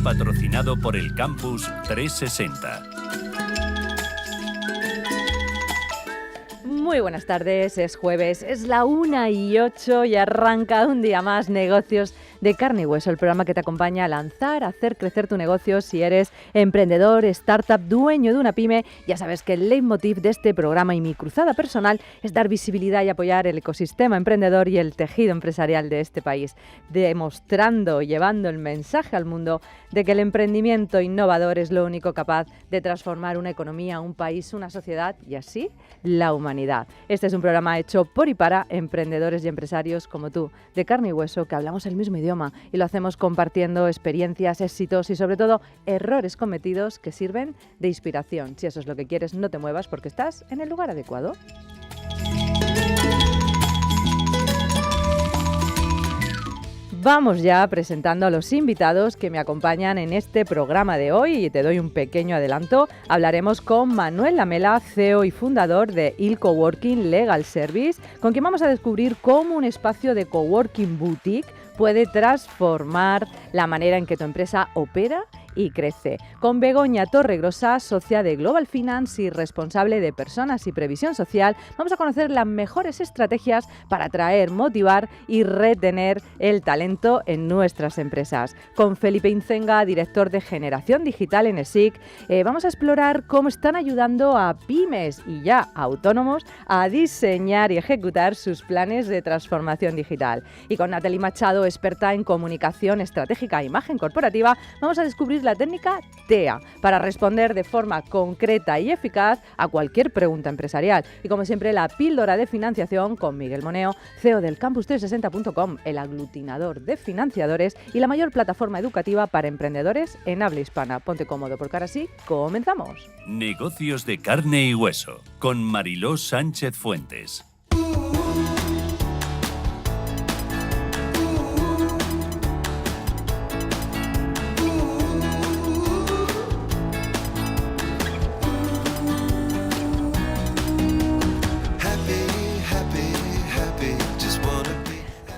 patrocinado por el Campus 360. Muy buenas tardes, es jueves, es la 1:08 y arranca un día más Negocios de Carne y Hueso, el programa que te acompaña a lanzar, a hacer crecer tu negocio. Si eres emprendedor, startup, dueño de una pyme, ya sabes que el leitmotiv de este programa y mi cruzada personal es dar visibilidad y apoyar el ecosistema emprendedor y el tejido empresarial de este país, demostrando, llevando el mensaje al mundo de que el emprendimiento innovador es lo único capaz de transformar una economía, un país, una sociedad y así la humanidad. Este es un programa hecho por y para emprendedores y empresarios como tú, de carne y hueso, que hablamos el mismo idioma y lo hacemos compartiendo experiencias, éxitos y sobre todo errores cometidos que sirven de inspiración. Si eso es lo que quieres, no te muevas porque estás en el lugar adecuado. Vamos ya presentando a los invitados que me acompañan en este programa de hoy y te doy un pequeño adelanto. Hablaremos con Manuel Lamela, CEO y fundador de Il Coworking Legal Service, con quien vamos a descubrir cómo un espacio de coworking boutique puede transformar la manera en que tu empresa opera y crece. Con Begoña Torregrosa, socia de Global Finance y responsable de Personas y Previsión Social, vamos a conocer las mejores estrategias para atraer, motivar y retener el talento en nuestras empresas. Con Felipe Incenga, director de Generación Digital en ESIC, vamos a explorar cómo están ayudando a pymes y ya autónomos a diseñar y ejecutar sus planes de transformación digital. Y con Natalie Machado, experta en comunicación estratégica e imagen corporativa, vamos a descubrir la técnica TEA para responder de forma concreta y eficaz a cualquier pregunta empresarial. Y como siempre, la píldora de financiación con Miguel Moneo, CEO del Campus360.com, el aglutinador de financiadores y la mayor plataforma educativa para emprendedor en habla hispana. Ponte cómodo porque ahora sí, comenzamos. Negocios de Carne y Hueso con Mariló Sánchez Fuentes.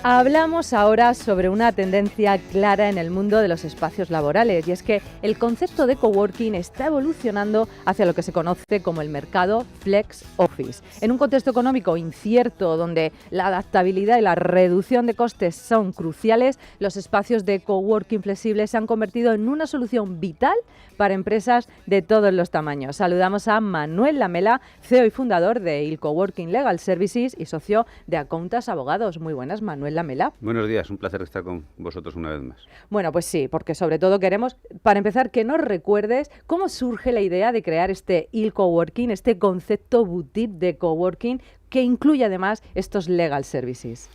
Hablamos ahora sobre una tendencia clara en el mundo de los espacios laborales y es que el concepto de coworking está evolucionando hacia lo que se conoce como el mercado flex office. En un contexto económico incierto donde la adaptabilidad y la reducción de costes son cruciales, los espacios de coworking flexibles se han convertido en una solución vital para empresas de todos los tamaños. Saludamos a Manuel Lamela, CEO y fundador de Il Coworking Legal Services y socio de Accountas Abogados. Muy buenas, Manuel Lamela. Buenos días, un placer estar con vosotros una vez más. Bueno, pues sí, porque sobre todo queremos, para empezar, que nos recuerdes cómo surge la idea de crear este Il Coworking, este concepto boutique de coworking que incluye además estos legal services.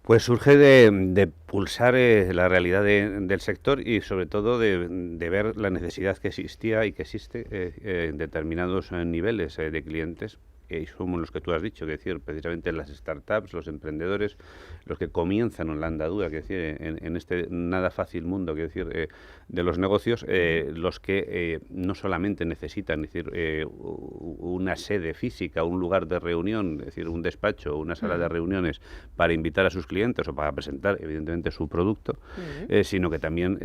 Pues surge de pulsar la realidad del sector y sobre todo de ver la necesidad que existía y que existe en determinados niveles de clientes. Y somos los que tú has dicho, que decir, precisamente las startups, los emprendedores, los que comienzan en la andadura, que decir, en este nada fácil mundo, que decir, de los negocios, los que no solamente necesitan, decir, una sede física, un lugar de reunión, es decir, un despacho, una sala de reuniones para invitar a sus clientes o para presentar, evidentemente, su producto, sino que también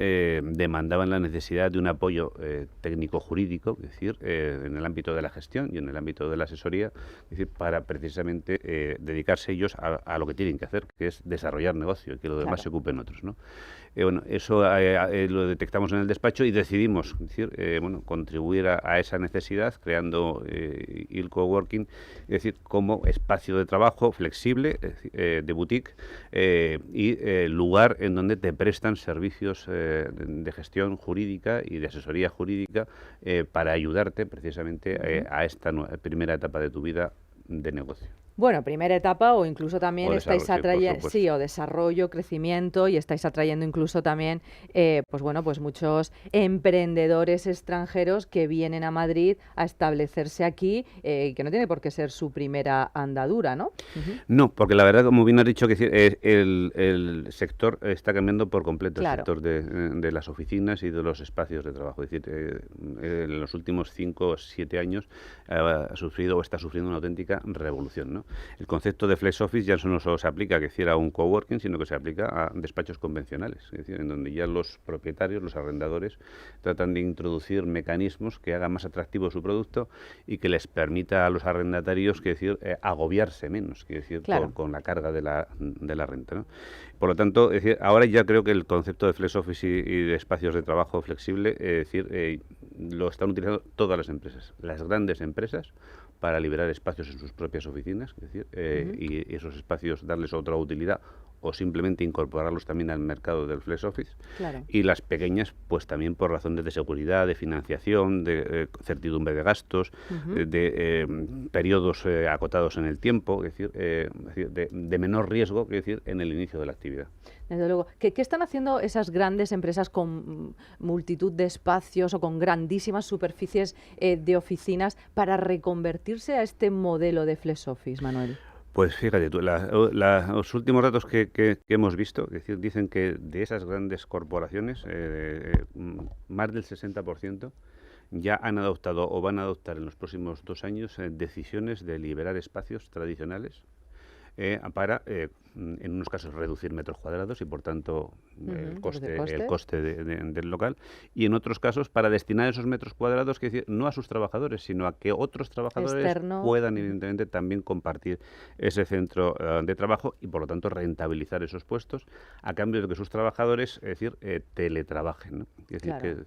demandaban la necesidad de un apoyo técnico-jurídico, es decir, en el ámbito de la gestión y en el ámbito de la asesoría, es decir, para precisamente dedicarse ellos a lo que tienen que hacer, que es desarrollar negocio y que lo demás se ocupen otros, ¿no? Bueno, eso lo detectamos en el despacho y decidimos, es decir, contribuir a esa necesidad creando Il Coworking, es decir, como espacio de trabajo flexible, de boutique y lugar en donde te prestan servicios de gestión jurídica y de asesoría jurídica para ayudarte precisamente a esta primera etapa de tu vida de negocio. Bueno, primera etapa o incluso también o estáis atrayendo, sí, o desarrollo, crecimiento y estáis atrayendo incluso también, pues muchos emprendedores extranjeros que vienen a Madrid a establecerse aquí y que no tiene por qué ser su primera andadura, ¿no? No, porque la verdad, como bien has dicho, que el sector está cambiando por completo, el sector de las oficinas y de los espacios de trabajo. Es decir, en los últimos 5 o 7 años ha sufrido o está sufriendo una auténtica revolución, ¿no? ¿no? El concepto de flex office ya no solo se aplica que hiciera un coworking, sino que se aplica a despachos convencionales, es decir, en donde ya los propietarios, los arrendadores, tratan de introducir mecanismos que hagan más atractivo su producto y que les permita a los arrendatarios, que decir, agobiarse menos, que decir, Claro. con la carga de la renta, ¿no? Por lo tanto, es decir, ahora ya creo que el concepto de flex office y de espacios de trabajo flexible, es decir, lo están utilizando todas las empresas, las grandes empresas, para liberar espacios en sus propias oficinas, es decir, y esos espacios darles otra utilidad o simplemente incorporarlos también al mercado del flex office. Claro. Y las pequeñas, pues también por razones de seguridad, de financiación, de certidumbre de gastos, de periodos acotados en el tiempo, es decir, de menor riesgo, es decir, en el inicio de la actividad. Desde luego. ¿Qué están haciendo esas grandes empresas con multitud de espacios o con grandísimas superficies de oficinas para reconvertirse a este modelo de flex office, Manuel? Pues fíjate tú, los últimos datos que hemos visto, es decir, dicen que de esas grandes corporaciones, más del 60% ya han adoptado o van a adoptar en los próximos 2 años decisiones de liberar espacios tradicionales para, en unos casos, reducir metros cuadrados y, por tanto, el coste del local, y en otros casos para destinar esos metros cuadrados, que decir, no a sus trabajadores, sino a que otros trabajadores puedan, evidentemente, también compartir ese centro de trabajo y, por lo tanto, rentabilizar esos puestos a cambio de que sus trabajadores, es decir, teletrabajen, ¿no? Es decir, Claro.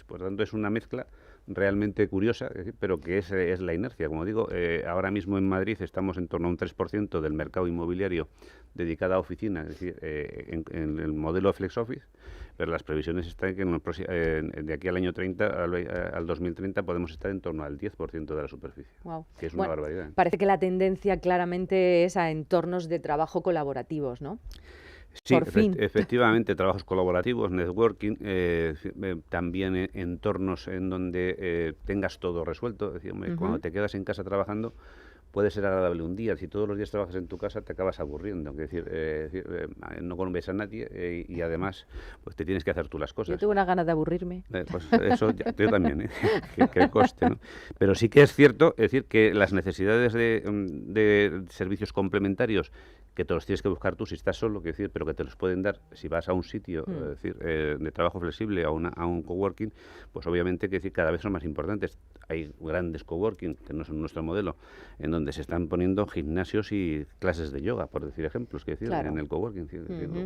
por lo tanto, es una mezcla realmente curiosa, pero que es la inercia. Como digo, ahora mismo en Madrid estamos en torno a un 3% del mercado inmobiliario dedicado a oficinas, es decir, en el modelo de flex office, pero las previsiones están que de aquí al año 30, al 2030, podemos estar en torno al 10% de la superficie, Wow. que es una barbaridad. Parece que la tendencia claramente es a entornos de trabajo colaborativos, ¿no? Sí, Por fin. efectivamente, trabajos colaborativos, networking, también entornos en donde tengas todo resuelto. Es decir, cuando te quedas en casa trabajando, puede ser agradable un día. Si todos los días trabajas en tu casa, te acabas aburriendo. Es decir, no conoces a nadie y además pues te tienes que hacer tú las cosas. Yo tengo unas ganas de aburrirme. Pues eso yo también, que coste, ¿no? Pero sí que es cierto, es decir, que las necesidades de servicios complementarios que te los tienes que buscar tú si estás solo, que decir, pero que te los pueden dar si vas a un sitio es decir, de trabajo flexible, a un coworking, pues obviamente que decir, cada vez son más importantes. Hay grandes coworking, que no son nuestro modelo, en donde se están poniendo gimnasios y clases de yoga, por decir ejemplos, que decir, en el coworking.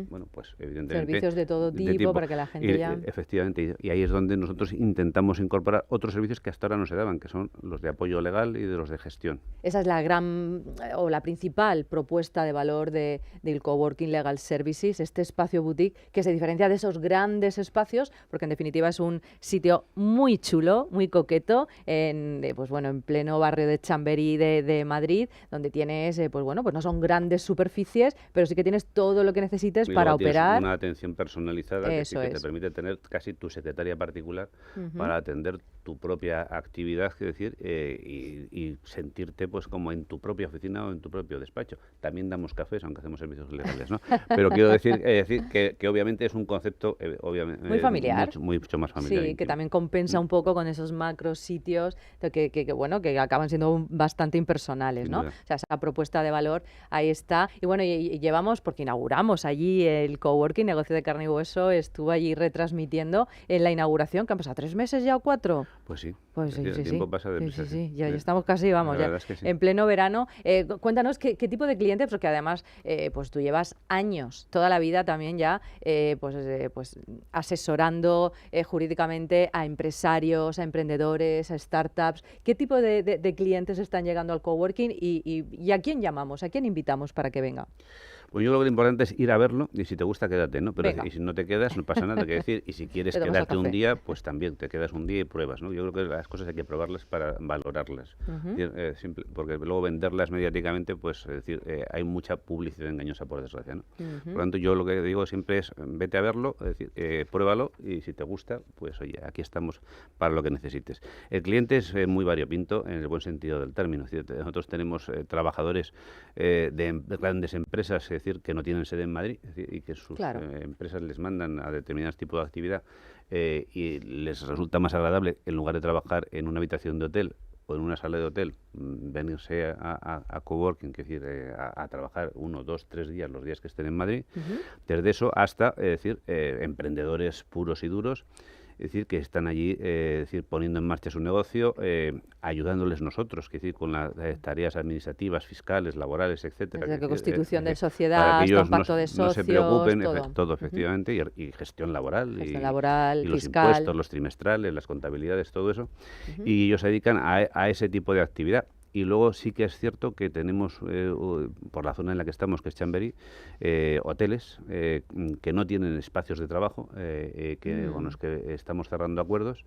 Bueno, pues evidentemente... Servicios de todo tipo para que la gente ya... Efectivamente, y ahí es donde nosotros intentamos incorporar otros servicios que hasta ahora no se daban, que son los de apoyo legal y de los de gestión. Esa es la gran o la principal propuesta de valor del Coworking Legal Services, este espacio boutique que se diferencia de esos grandes espacios, porque en definitiva es un sitio muy chulo, muy coqueto, pues bueno, en pleno barrio de Chamberí de Madrid, donde tienes, pues bueno, pues no son grandes superficies, pero sí que tienes todo lo que necesites para operar. Una atención personalizada que te permite tener casi tu secretaria particular para atender tu propia actividad, es decir, y sentirte pues como en tu propia oficina o en tu propio despacho. También damos cafés, aunque hacemos servicios legales, ¿no? Pero quiero decir que obviamente es un concepto obviamente muy familiar, mucho más familiar. Sí, que también compensa un poco con esos macro sitios que acaban siendo bastante impersonales, ¿no? O sea, esa propuesta de valor ahí está. Y bueno, y llevamos, porque inauguramos allí el coworking, negocio de carne y hueso, estuvo allí retransmitiendo en la inauguración, que han pasado 3 meses ya o 4. Pues sí. Pues sí, el tiempo pasa de prisa. Sí. Ya estamos casi, vamos, ya en pleno verano. Cuéntanos qué tipo de clientes, porque además pues tú llevas años, toda la vida también ya, pues asesorando jurídicamente a empresarios, a emprendedores, a startups. ¿Qué tipo de clientes están llegando al coworking y a quién llamamos, a quién invitamos para que venga? Pues yo creo que lo importante es ir a verlo y si te gusta, quédate, ¿no? Pero y si no te quedas, no pasa nada que decir. Y si quieres quedarte un día, pues también te quedas un día y pruebas, ¿no? Yo creo que las cosas hay que probarlas para valorarlas. Porque luego venderlas mediáticamente, pues es decir, hay mucha publicidad engañosa, por desgracia, ¿no? Por lo tanto, yo lo que digo siempre es vete a verlo, es decir, pruébalo y si te gusta, pues oye, aquí estamos para lo que necesites. El cliente es muy variopinto en el buen sentido del término. Es decir, nosotros tenemos trabajadores de grandes empresas, es decir, que no tienen sede en Madrid, es decir, y que sus empresas les mandan a determinados tipos de actividad y les resulta más agradable, en lugar de trabajar en una habitación de hotel o en una sala de hotel, venirse a coworking, es decir, a trabajar 1, 2, 3 días, los días que estén en Madrid, desde eso hasta, emprendedores puros y duros, es decir, que están allí poniendo en marcha su negocio, ayudándoles nosotros, es decir, con las tareas administrativas, fiscales, laborales, etcétera. Desde que constitución de para sociedad, que ellos hasta un pacto de socios, no se preocupen, todo. efectivamente, y gestión laboral, Gestión laboral, y los fiscal. impuestos, los trimestrales, las contabilidades, todo eso. Y ellos se dedican a ese tipo de actividad. Y luego sí que es cierto que tenemos, por la zona en la que estamos, que es Chamberí, hoteles que no tienen espacios de trabajo, con los que estamos cerrando acuerdos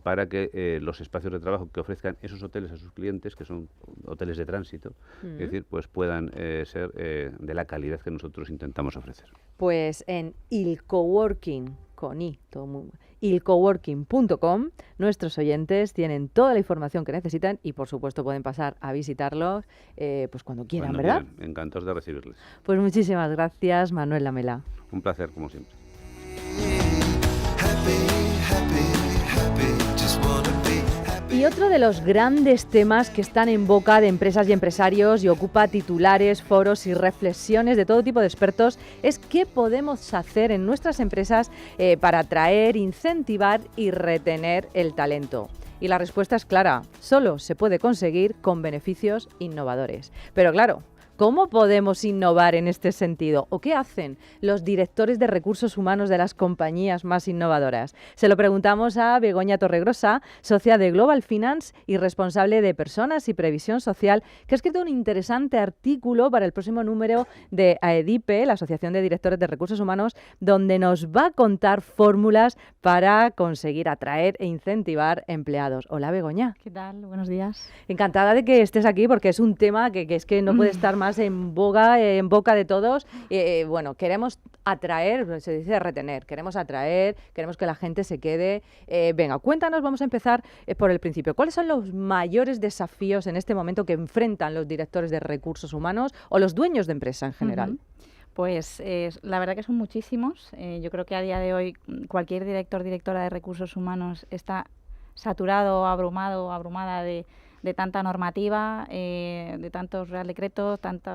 para que los espacios de trabajo que ofrezcan esos hoteles a sus clientes, que son hoteles de tránsito, es decir, pues puedan ser de la calidad que nosotros intentamos ofrecer. Pues en ilcoworking, con i, ilcoworking.com, nuestros oyentes tienen toda la información que necesitan y, por supuesto, pueden pasar a visitarlos pues cuando quieran, ¿verdad? Quieran. Encantados de recibirles. Pues muchísimas gracias, Manuel Lamela. Un placer, como siempre. Y otro de los grandes temas que están en boca de empresas y empresarios y ocupa titulares, foros y reflexiones de todo tipo de expertos es qué podemos hacer en nuestras empresas para atraer, incentivar y retener el talento. Y la respuesta es clara, solo se puede conseguir con beneficios innovadores. Pero claro, ¿cómo podemos innovar en este sentido? ¿O qué hacen los directores de recursos humanos de las compañías más innovadoras? Se lo preguntamos a Begoña Torregrosa, socia de Global Finance y responsable de Personas y Previsión Social, que ha escrito un interesante artículo para el próximo número de AEDIPE, la Asociación de Directores de Recursos Humanos, donde nos va a contar fórmulas para conseguir atraer e incentivar empleados. Hola, Begoña. ¿Qué tal? Buenos días. Encantada de que estés aquí porque es un tema que es que no puede estar más en boca de todos. Bueno, queremos atraer, se dice retener, queremos atraer, queremos que la gente se quede. Venga, cuéntanos, vamos a empezar por el principio. ¿Cuáles son los mayores desafíos en este momento que enfrentan los directores de recursos humanos o los dueños de empresa en general? Pues la verdad que son muchísimos. Yo creo que a día de hoy cualquier director, directora de recursos humanos está saturado, abrumado, abrumada de tanta normativa, de tantos real decretos, tantos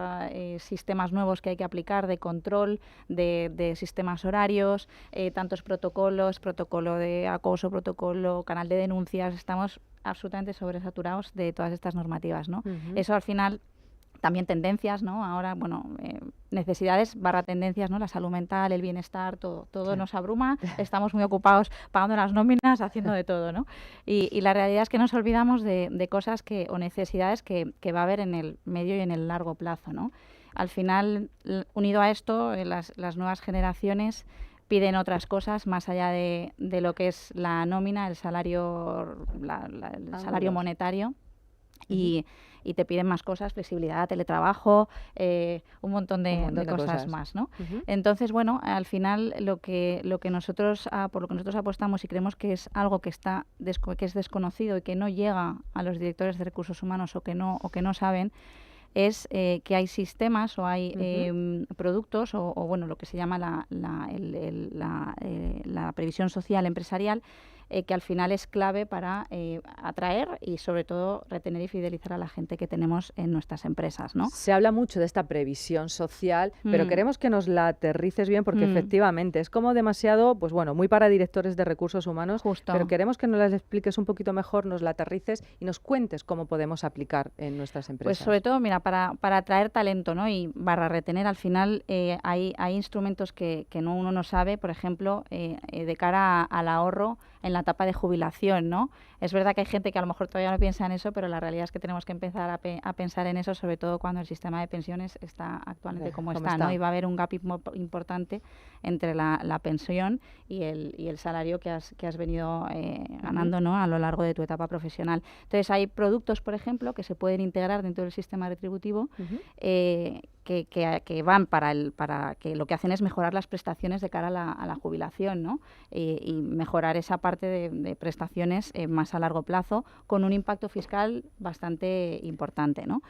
sistemas nuevos que hay que aplicar de control, de sistemas horarios, tantos protocolos, protocolo de acoso, protocolo, canal de denuncias. Estamos absolutamente sobresaturados de todas estas normativas, ¿no? Eso al final... También tendencias, ¿no? Ahora, bueno, necesidades / tendencias, ¿no? La salud mental, el bienestar, todo sí. Nos abruma. Estamos muy ocupados pagando las nóminas, haciendo de todo, ¿no? Y la realidad es que nos olvidamos de cosas o necesidades que va a haber en el medio y en el largo plazo, ¿no? Al final, unido a esto, las nuevas generaciones piden otras cosas más allá de lo que es la nómina, el salario, el salario monetario. Y te piden más cosas, flexibilidad, teletrabajo, un montón de cosas más, ¿no? Entonces, bueno, al final lo que nosotros por lo que nosotros apostamos y creemos que es algo que es desconocido y que no llega a los directores de recursos humanos o que no saben, es que hay sistemas o hay productos o bueno, lo que se llama la previsión social empresarial, que al final es clave para atraer y sobre todo retener y fidelizar a la gente que tenemos en nuestras empresas, ¿no? Se habla mucho de esta previsión social, pero queremos que nos la aterrices bien porque efectivamente es como demasiado, pues bueno, muy para directores de recursos humanos. Justo. Pero queremos que nos las expliques un poquito mejor, nos la aterrices y nos cuentes cómo podemos aplicar en nuestras empresas. Pues sobre todo, mira, para atraer talento, ¿no? Y retener, al final hay instrumentos que uno no sabe, por ejemplo, de cara al ahorro en la etapa de jubilación, ¿no? Es verdad que hay gente que a lo mejor todavía no piensa en eso, pero la realidad es que tenemos que empezar a pensar en eso, sobre todo cuando el sistema de pensiones está actualmente como está, ¿no? Y va a haber un gap importante entre la pensión y el salario que has venido ganando, ¿no? A lo largo de tu etapa profesional. Entonces hay productos, por ejemplo, que se pueden integrar dentro del sistema retributivo que van para que lo que hacen es mejorar las prestaciones de cara a la jubilación, ¿no? Y mejorar esa parte de prestaciones más a largo plazo con un impacto fiscal bastante importante, ¿no?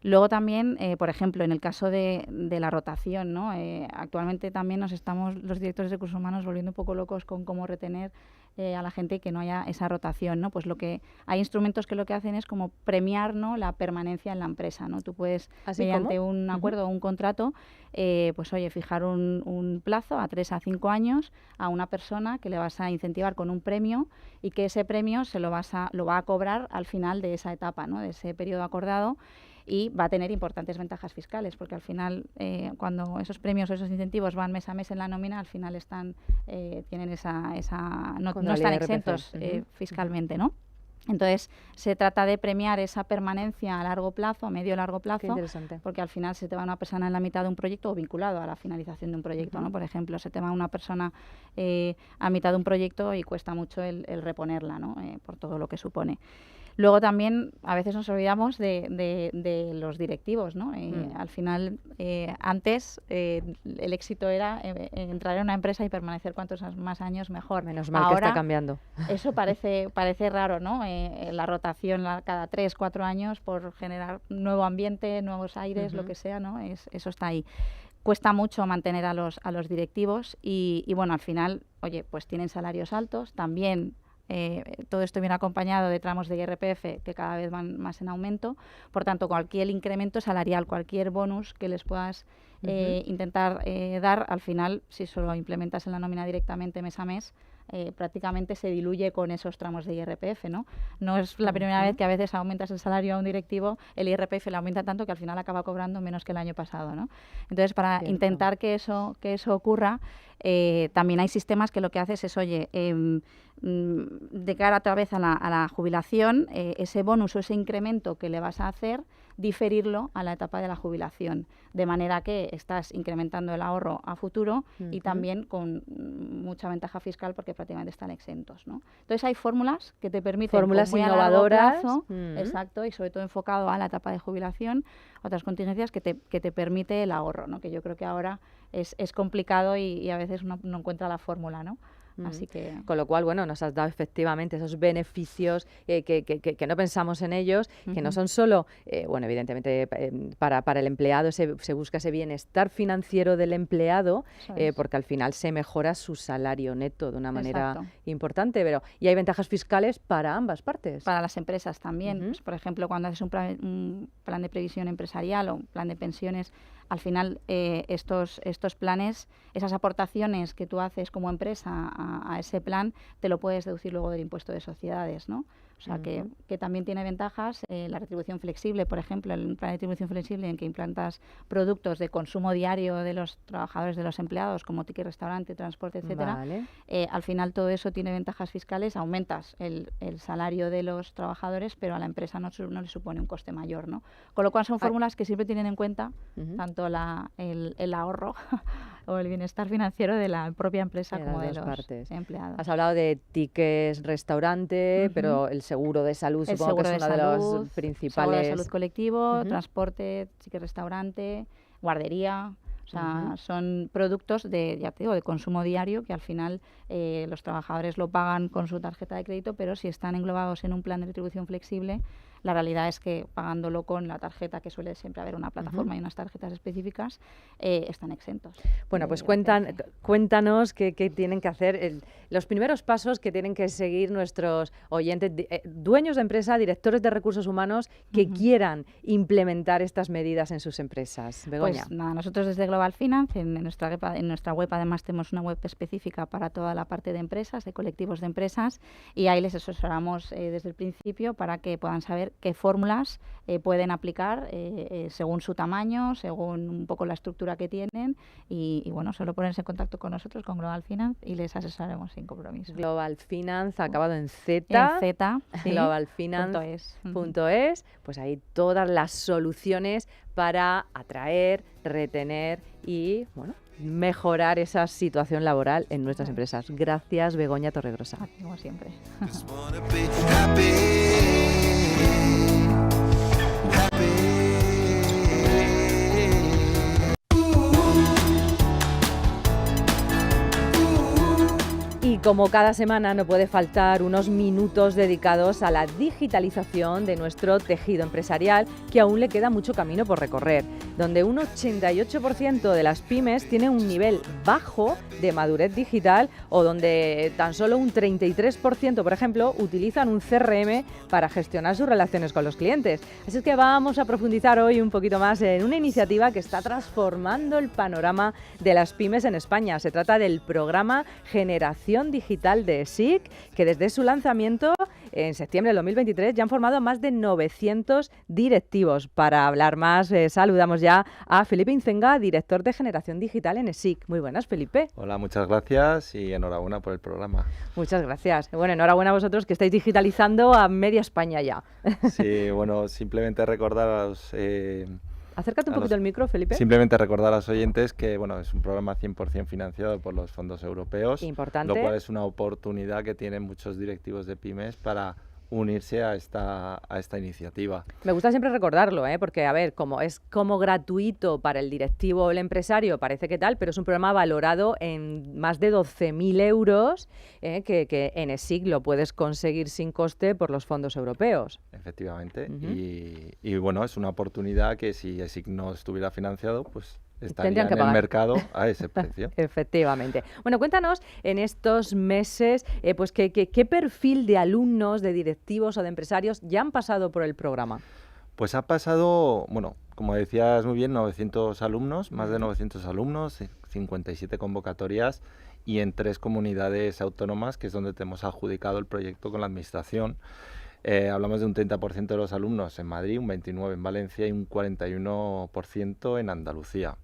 Luego también, por ejemplo, en el caso de la rotación, ¿no? Actualmente también los directores de recursos humanos volviendo un poco locos con cómo retener a la gente y que no haya esa rotación, ¿no? Pues hay instrumentos que lo que hacen es como premiar, ¿no?, la permanencia en la empresa, ¿no? Tú puedes, mediante un acuerdo o un contrato, pues oye, fijar un plazo a 3 a 5 años a una persona que le vas a incentivar con un premio y que ese premio lo va a cobrar al final de esa etapa, ¿no?, de ese periodo acordado, y va a tener importantes ventajas fiscales, porque al final, cuando esos premios o esos incentivos van mes a mes en la nómina, al final tienen no están exentos fiscalmente, ¿no? Entonces, se trata de premiar esa permanencia a largo plazo, a medio largo plazo, porque al final se te va una persona en la mitad de un proyecto o vinculado a la finalización de un proyecto, ¿no? Por ejemplo, se te va una persona a mitad de un proyecto y cuesta mucho el reponerla, ¿no? Por todo lo que supone. Luego también a veces nos olvidamos de los directivos, ¿no? Al final, antes el éxito era entrar en una empresa y permanecer cuantos más años mejor. Menos mal ahora, que está cambiando. Eso parece raro, ¿no? La rotación cada 3, 4 años por generar nuevo ambiente, nuevos aires, lo que sea, ¿no? Eso está ahí. Cuesta mucho mantener a los directivos y bueno, al final, oye, pues tienen salarios altos, también. Todo esto viene acompañado de tramos de IRPF que cada vez van más en aumento. Por tanto, cualquier incremento salarial, cualquier bonus que les puedas intentar dar, al final, si solo implementas en la nómina directamente mes a mes, prácticamente se diluye con esos tramos de IRPF, ¿no? No es la primera vez que a veces aumentas el salario a un directivo, el IRPF le aumenta tanto que al final acaba cobrando menos que el año pasado, ¿no? Entonces, para intentar que eso ocurra, también hay sistemas que lo que haces es, oye, de cara otra vez a la jubilación, ese bonus o ese incremento que le vas a hacer, diferirlo a la etapa de la jubilación, de manera que estás incrementando el ahorro a futuro y también con mucha ventaja fiscal porque prácticamente están exentos, ¿no? Entonces hay fórmulas que te permiten, fórmulas muy innovadoras, a largo plazo, exacto, y sobre todo enfocado a la etapa de jubilación, otras contingencias que te permite el ahorro, ¿no? Que yo creo que ahora es complicado y a veces uno no encuentra la fórmula, ¿no? Así que... Con lo cual, bueno, nos has dado efectivamente esos beneficios que no pensamos en ellos, que no son solo, bueno, evidentemente para el empleado se busca ese bienestar financiero del empleado, porque al final se mejora su salario neto de una manera importante, y hay ventajas fiscales para ambas partes. Para las empresas también. Pues, por ejemplo, cuando haces un plan de previsión empresarial o un plan de pensiones, al final estos planes, esas aportaciones que tú haces como empresa a ese plan, te lo puedes deducir luego del impuesto de sociedades, ¿no? O sea, que también tiene ventajas. La retribución flexible, por ejemplo, el plan de retribución flexible en que implantas productos de consumo diario de los trabajadores, de los empleados, como ticket restaurante, transporte, etcétera. Al final todo eso tiene ventajas fiscales, aumentas el salario de los trabajadores, pero a la empresa no le supone un coste mayor, ¿no? Con lo cual son fórmulas que siempre tienen en cuenta tanto el ahorro o el bienestar financiero de la propia empresa como de los empleados. Has hablado de tickets restaurante, pero el seguro de salud supongo que es uno de los principales. Seguro de salud colectivo, transporte, ticket restaurante, guardería. O sea, son productos ya te digo, de consumo diario que al final los trabajadores lo pagan con su tarjeta de crédito, pero si están englobados en un plan de retribución flexible, la realidad es que pagándolo con la tarjeta, que suele siempre haber una plataforma y unas tarjetas específicas, están exentos. Bueno, pues cuéntanos qué tienen que hacer, los primeros pasos que tienen que seguir nuestros oyentes, dueños de empresa, directores de recursos humanos, que quieran implementar estas medidas en sus empresas. Begoña. Pues nada, nosotros desde Global Finance, en nuestra web además tenemos una web específica para toda la parte de empresas, de colectivos de empresas, y ahí les asesoramos desde el principio para que puedan saber qué fórmulas pueden aplicar según su tamaño, según un poco la estructura que tienen y bueno, solo ponerse en contacto con nosotros, con Global Finance, y les asesoraremos sin compromiso. Global Finance, acabado en Z. En Z, sí. globalfinance.es, pues ahí todas las soluciones para atraer, retener y, bueno, mejorar esa situación laboral en nuestras empresas. Gracias, Begoña Torregrosa. Como siempre. como cada semana no puede faltar unos minutos dedicados a la digitalización de nuestro tejido empresarial, que aún le queda mucho camino por recorrer, donde un 88% de las pymes tiene un nivel bajo de madurez digital o donde tan solo un 33%, por ejemplo, utilizan un CRM para gestionar sus relaciones con los clientes. Así es que vamos a profundizar hoy un poquito más en una iniciativa que está transformando el panorama de las pymes en España. Se trata del programa Generación Digital de ESIC, que desde su lanzamiento en septiembre del 2023 ya han formado más de 900 directivos. Para hablar más, saludamos ya a Felipe Incenga, director de Generación Digital en ESIC. Muy buenas, Felipe. Hola, muchas gracias y enhorabuena por el programa. Muchas gracias. Bueno, enhorabuena a vosotros que estáis digitalizando a media España ya. Sí, bueno, simplemente recordar a los... Acércate un poquito al micro, Felipe. Simplemente recordar a los oyentes que bueno, es un programa 100% financiado por los fondos europeos. Importante. Lo cual es una oportunidad que tienen muchos directivos de pymes para unirse a esta iniciativa. Me gusta siempre recordarlo, porque a ver, como es como gratuito para el directivo o el empresario, parece que tal, pero es un programa valorado en más de 12.000 euros, que en ESIC lo puedes conseguir sin coste por los fondos europeos. Efectivamente, y bueno, es una oportunidad que si ESIC no estuviera financiado, pues estaría en el mercado a ese precio. Efectivamente. Bueno, cuéntanos en estos meses, pues ¿qué perfil de alumnos, de directivos o de empresarios ya han pasado por el programa? Pues ha pasado, bueno, como decías muy bien, 900 alumnos, más de 900 alumnos, 57 convocatorias y en 3 comunidades autónomas, que es donde tenemos adjudicado el proyecto con la administración. Hablamos de un 30% de los alumnos en Madrid, un 29% en Valencia y un 41% en Andalucía.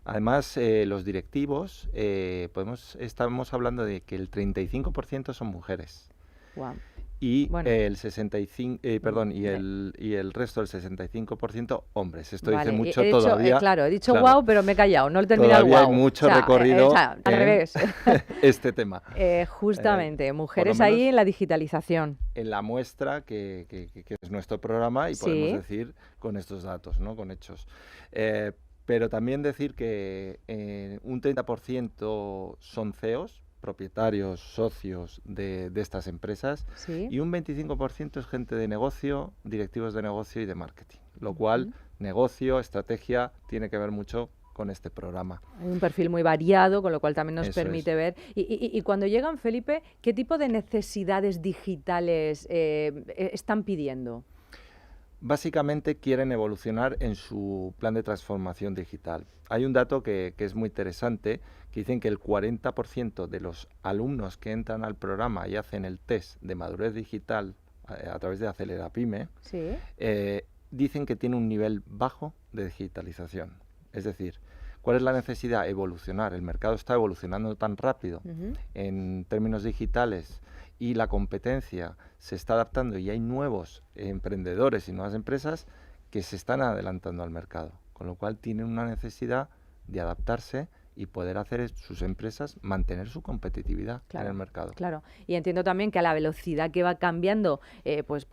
Además, los directivos, estamos hablando de que el 35% son mujeres. Wow. Y el 65, y el resto del 65% hombres. Esto dice mucho todavía. Claro, he dicho guau, pero me he callado, no he terminado el guau. Todavía hay mucho recorrido al revés. este tema. Justamente, mujeres ahí en la digitalización. En la muestra que es nuestro programa y podemos decir con estos datos, ¿no? Con hechos. Pero también decir que un 30% son CEOs, propietarios, socios de estas empresas, y un 25% es gente de negocio, directivos de negocio y de marketing, lo cual negocio, estrategia, tiene que ver mucho con este programa. Hay un perfil muy variado, con lo cual también nos permite ver. Y cuando llegan, Felipe, ¿qué tipo de necesidades digitales están pidiendo? Básicamente quieren evolucionar en su plan de transformación digital. Hay un dato que es muy interesante, que dicen que el 40% de los alumnos que entran al programa y hacen el test de madurez digital a través de Acelerapyme, dicen que tiene un nivel bajo de digitalización. Es decir, ¿cuál es la necesidad? Evolucionar. El mercado está evolucionando tan rápido en términos digitales y la competencia se está adaptando y hay nuevos emprendedores y nuevas empresas que se están adelantando al mercado, con lo cual tienen una necesidad de adaptarse y poder hacer sus empresas mantener su competitividad en el mercado. Claro, y entiendo también que a la velocidad que va cambiando pues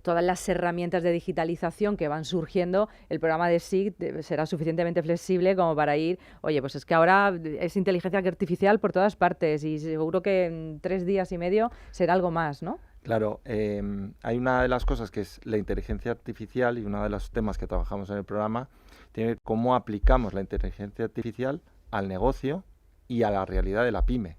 todas las herramientas de digitalización que van surgiendo, el programa de SIG será suficientemente flexible como para ir, oye, pues es que ahora es inteligencia artificial por todas partes y seguro que en 3 días y medio será algo más, ¿no? Claro, hay una de las cosas que es la inteligencia artificial y uno de los temas que trabajamos en el programa tiene cómo aplicamos la inteligencia artificial al negocio y a la realidad de la pyme.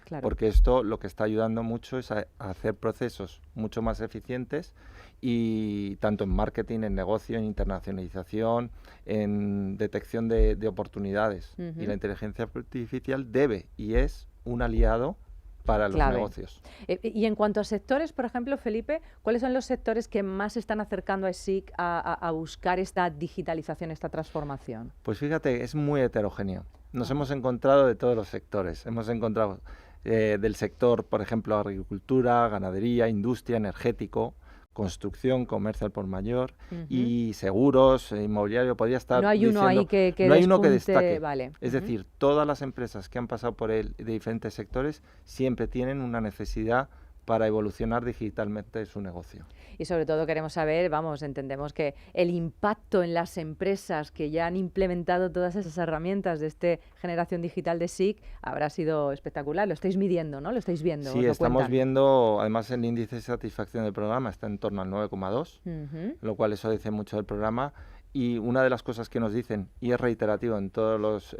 Claro. Porque esto lo que está ayudando mucho es a hacer procesos mucho más eficientes y tanto en marketing, en negocio, en internacionalización, en detección de oportunidades. Y la inteligencia artificial debe y es un aliado para los negocios. Y en cuanto a sectores, por ejemplo, Felipe, ¿cuáles son los sectores que más se están acercando a ESIC a buscar esta digitalización, esta transformación? Pues fíjate, es muy heterogéneo. Nos hemos encontrado de todos los sectores. Hemos encontrado del sector, por ejemplo, agricultura, ganadería, industria, energético, construcción, comercio al por mayor y seguros, inmobiliario, podría estar no hay diciendo, uno ahí que no hay uno que destaque. Vale. Es decir, todas las empresas que han pasado por él de diferentes sectores siempre tienen una necesidad para evolucionar digitalmente su negocio. Y sobre todo queremos saber, entendemos que el impacto en las empresas que ya han implementado todas esas herramientas de esta generación digital de SIC habrá sido espectacular. Lo estáis midiendo, ¿no? Lo estáis viendo. Sí, estamos viendo, además el índice de satisfacción del programa está en torno al 9,2, lo cual eso dice mucho del programa. Y una de las cosas que nos dicen, y es reiterativo en todos los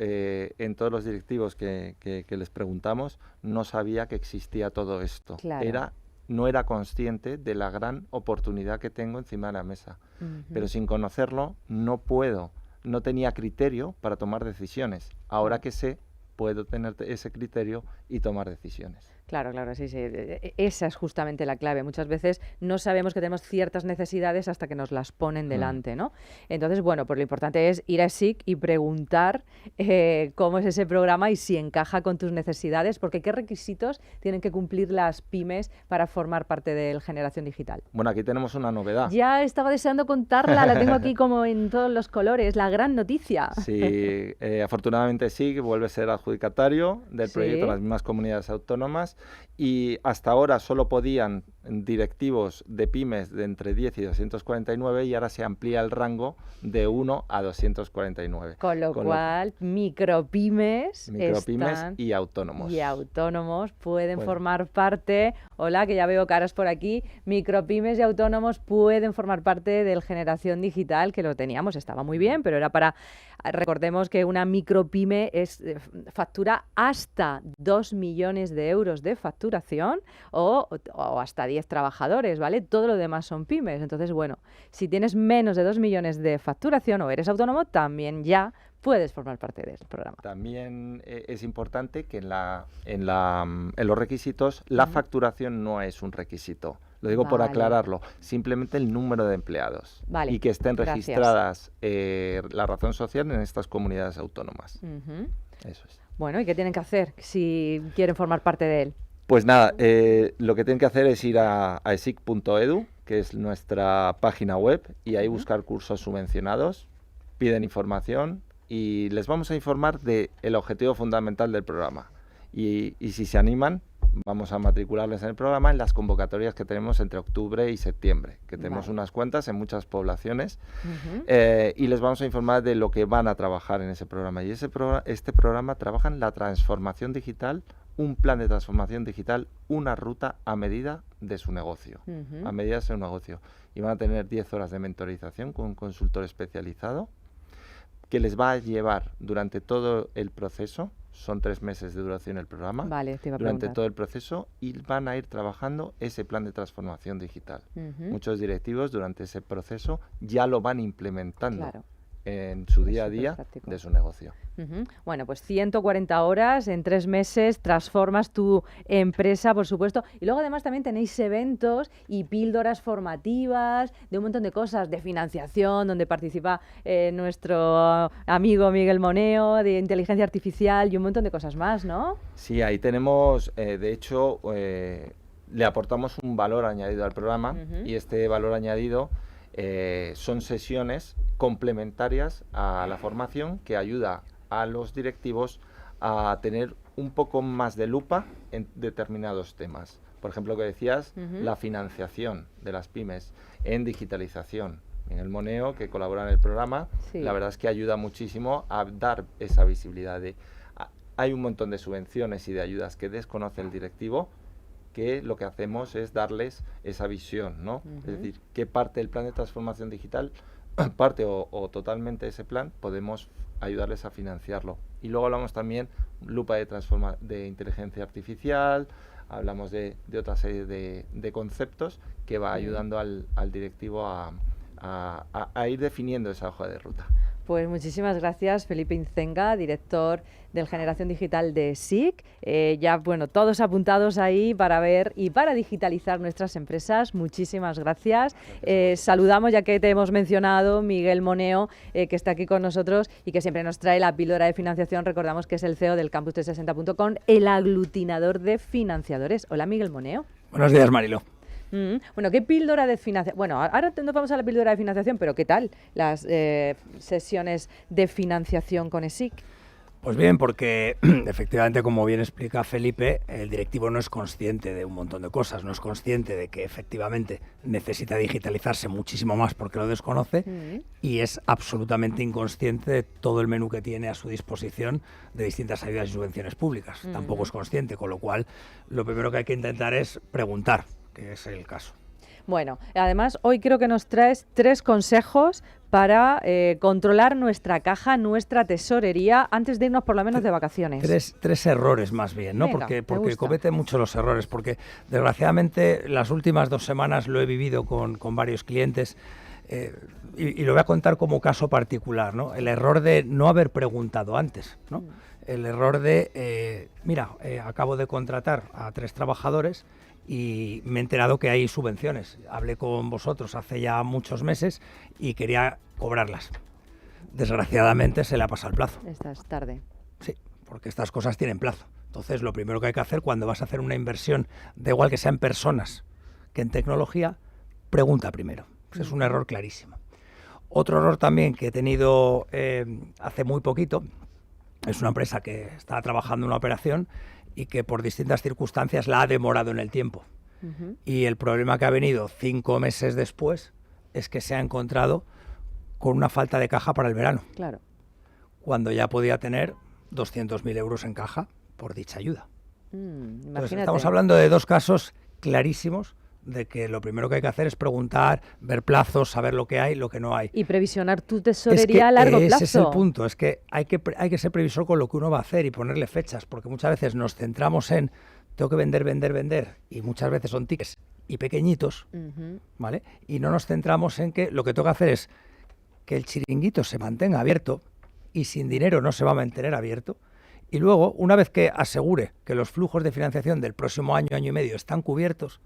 directivos que les preguntamos, no sabía que existía todo esto. Claro. No era consciente de la gran oportunidad que tengo encima de la mesa. Pero sin conocerlo, no tenía criterio para tomar decisiones. Ahora que sé, puedo tener ese criterio y tomar decisiones. Claro, sí. Esa es justamente la clave. Muchas veces no sabemos que tenemos ciertas necesidades hasta que nos las ponen delante, ¿no? Entonces, bueno, pues lo importante es ir a SIC y preguntar cómo es ese programa y si encaja con tus necesidades, porque ¿qué requisitos tienen que cumplir las pymes para formar parte del Generación Digital? Bueno, aquí tenemos una novedad. Ya estaba deseando contarla, la tengo aquí como en todos los colores, la gran noticia. Sí, afortunadamente SIC vuelve a ser adjudicatario del proyecto en las mismas comunidades autónomas. Y hasta ahora solo podían directivos de pymes de entre 10 y 249 y ahora se amplía el rango de 1 a 249. Con lo cual, micropymes y autónomos. Y autónomos pueden formar parte. Hola, que ya veo caras por aquí. Micropymes y autónomos pueden formar parte del Generación Digital, que lo teníamos, estaba muy bien, pero era para... Recordemos que una micropyme factura hasta 2 millones de euros de facturación o hasta 10 trabajadores, ¿vale? Todo lo demás son pymes. Entonces, bueno, si tienes menos de 2 millones de facturación o eres autónomo, también ya puedes formar parte del programa. También es importante que en los requisitos la facturación no es un requisito. Lo digo por aclararlo, simplemente el número de empleados y que estén registradas la razón social en estas comunidades autónomas. Eso es. Bueno, ¿y qué tienen que hacer si quieren formar parte de él? Pues nada, lo que tienen que hacer es ir a esic.edu, que es nuestra página web, y ahí buscar cursos subvencionados, piden información y les vamos a informar del objetivo fundamental del programa. Y si se animan, vamos a matricularles en el programa en las convocatorias que tenemos entre octubre y septiembre, que tenemos unas cuantas en muchas poblaciones, y les vamos a informar de lo que van a trabajar en ese programa. Y este programa trabaja en la transformación digital, un plan de transformación digital, una ruta a medida de su negocio, a medida de su negocio. Y van a tener 10 horas de mentorización con un consultor especializado que les va a llevar durante todo el proceso. Son 3 meses de duración el programa, durante todo el proceso, y van a ir trabajando ese plan de transformación digital. Muchos directivos durante ese proceso ya lo van implementando en su día a día de su negocio. Bueno, pues 140 horas en 3 meses, transformas tu empresa, por supuesto. Y luego además también tenéis eventos y píldoras formativas de un montón de cosas, de financiación, donde participa nuestro amigo Miguel Moneo, de inteligencia artificial y un montón de cosas más, ¿no? Sí, ahí tenemos, de hecho, le aportamos un valor añadido al programa, y este valor añadido son sesiones complementarias a la formación que ayuda a los directivos a tener un poco más de lupa en determinados temas. Por ejemplo, lo que decías, la financiación de las pymes en digitalización. En el Moneo, que colabora en el programa, la verdad es que ayuda muchísimo a dar esa visibilidad. Hay un montón de subvenciones y de ayudas que desconoce el directivo, que lo que hacemos es darles esa visión, ¿no? Es decir, qué parte del plan de transformación digital, parte o totalmente ese plan, podemos ayudarles a financiarlo. Y luego hablamos también lupa de inteligencia artificial, hablamos de otra serie de conceptos que va ayudando al directivo a ir definiendo esa hoja de ruta. Pues muchísimas gracias, Felipe Incenga, director del Generación Digital de SIC. Ya, bueno, todos apuntados ahí para ver y para digitalizar nuestras empresas. Muchísimas gracias. Saludamos, ya que te hemos mencionado, Miguel Moneo, que está aquí con nosotros y que siempre nos trae la píldora de financiación. Recordamos que es el CEO del Campus360.com, el aglutinador de financiadores. Hola, Miguel Moneo. Buenos días, Marilo. Bueno, ¿qué píldora de financiación? Bueno, ahora nos vamos a la píldora de financiación, pero ¿qué tal las sesiones de financiación con ESIC? Pues bien, porque efectivamente, como bien explica Felipe, el directivo no es consciente de un montón de cosas, no es consciente de que efectivamente necesita digitalizarse muchísimo más porque lo desconoce y es absolutamente inconsciente de todo el menú que tiene a su disposición de distintas ayudas y subvenciones públicas. Tampoco es consciente, con lo cual lo primero que hay que intentar es preguntar, que es el caso. Bueno, además hoy creo que nos traes 3 consejos para controlar nuestra caja, nuestra tesorería, antes de irnos por lo menos de vacaciones. Tres errores más bien, ¿no? Venga, porque comete mucho los errores, porque desgraciadamente las últimas 2 semanas lo he vivido con varios clientes y lo voy a contar como caso particular, ¿no? El error de no haber preguntado antes, ¿no? El error de, acabo de contratar a 3 trabajadores y me he enterado que hay subvenciones. Hablé con vosotros hace ya muchos meses y quería cobrarlas. Desgraciadamente se le ha pasado el plazo. Estás tarde. Sí, porque estas cosas tienen plazo. Entonces, lo primero que hay que hacer cuando vas a hacer una inversión, da igual que sea en personas que en tecnología, pregunta primero. Pues es un error clarísimo. Otro error también que he tenido hace muy poquito, es una empresa que está trabajando en una operación y que por distintas circunstancias la ha demorado en el tiempo. Y el problema que ha venido 5 meses después es que se ha encontrado con una falta de caja para el verano. Claro. Cuando ya podía tener 200.000 euros en caja por dicha ayuda. Entonces, estamos hablando de 2 casos clarísimos de que lo primero que hay que hacer es preguntar, ver plazos, saber lo que hay, lo que no hay. Y previsionar tu tesorería a largo plazo. Ese es el punto, es que hay que ser previsor con lo que uno va a hacer y ponerle fechas, porque muchas veces nos centramos en tengo que vender, y muchas veces son tickets y pequeñitos, ¿vale? Y no nos centramos en que lo que tengo que hacer es que el chiringuito se mantenga abierto y sin dinero no se va a mantener abierto. Y luego, una vez que asegure que los flujos de financiación del próximo año, año y medio están cubiertos,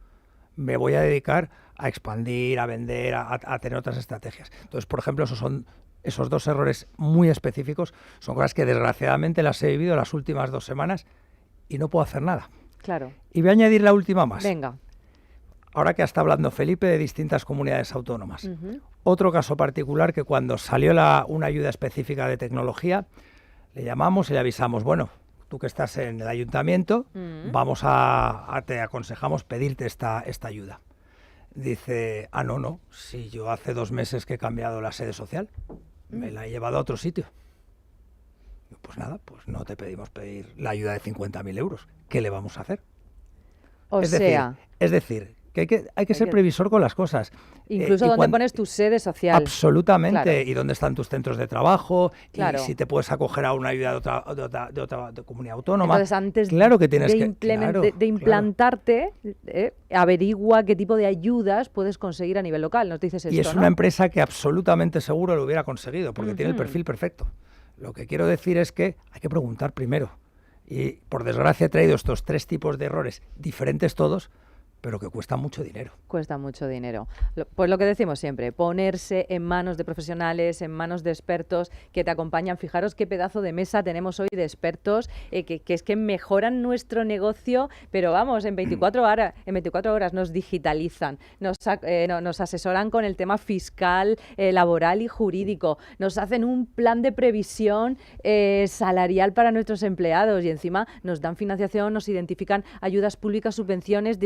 me voy a dedicar a expandir, a vender, a tener otras estrategias. Entonces, por ejemplo, esos 2 errores muy específicos son cosas que desgraciadamente las he vivido las últimas 2 semanas y no puedo hacer nada. Claro. Y voy a añadir la última más. Venga. Ahora que está hablando Felipe de distintas comunidades autónomas. Otro caso particular que cuando salió una ayuda específica de tecnología, le llamamos y le avisamos, bueno, tú que estás en el ayuntamiento, te aconsejamos pedirte esta ayuda. Dice, no, si yo hace 2 meses que he cambiado la sede social, me la he llevado a otro sitio. Pues nada, pues no te pedimos pedir la ayuda de 50.000 euros. ¿Qué le vamos a hacer? Es decir, que hay que ser previsor con las cosas. Incluso donde pones tu sede social. Absolutamente. Claro. Y dónde están tus centros de trabajo. Claro. Y si te puedes acoger a una ayuda de otra comunidad autónoma. Entonces, antes claro que tienes de implantarte, averigua qué tipo de ayudas puedes conseguir a nivel local. Nos dices esto, y es una empresa que absolutamente seguro lo hubiera conseguido, porque tiene el perfil perfecto. Lo que quiero decir es que hay que preguntar primero. Y por desgracia he traído estos 3 tipos de errores, diferentes todos, pero que cuesta mucho dinero. Cuesta mucho dinero. Pues lo que decimos siempre, ponerse en manos de profesionales, en manos de expertos que te acompañan. Fijaros qué pedazo de mesa tenemos hoy de expertos que es que mejoran nuestro negocio, pero vamos, en 24 horas nos digitalizan, nos asesoran con el tema fiscal, laboral y jurídico, nos hacen un plan de previsión salarial para nuestros empleados y encima nos dan financiación, nos identifican ayudas públicas, subvenciones,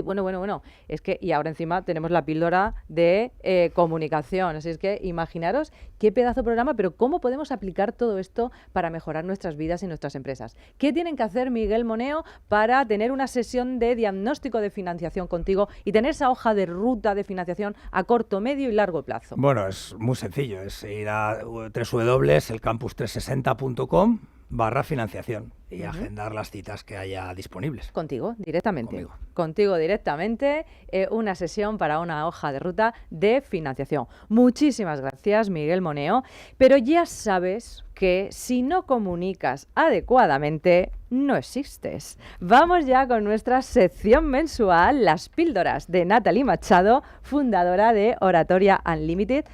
bueno, es que, y ahora encima tenemos la píldora de comunicación, así es que imaginaros qué pedazo de programa, pero cómo podemos aplicar todo esto para mejorar nuestras vidas y nuestras empresas. ¿Qué tienen que hacer, Miguel Moneo, para tener una sesión de diagnóstico de financiación contigo y tener esa hoja de ruta de financiación a corto, medio y largo plazo? Bueno, es muy sencillo, es ir a www.elcampus360.com/financiación y agendar las citas que haya disponibles. Contigo directamente. Contigo directamente, una sesión para una hoja de ruta de financiación. Muchísimas gracias, Miguel Moneo. Pero ya sabes que si no comunicas adecuadamente, no existes. Vamos ya con nuestra sección mensual, las píldoras de Natalie Machado, fundadora de Oratoria Unlimited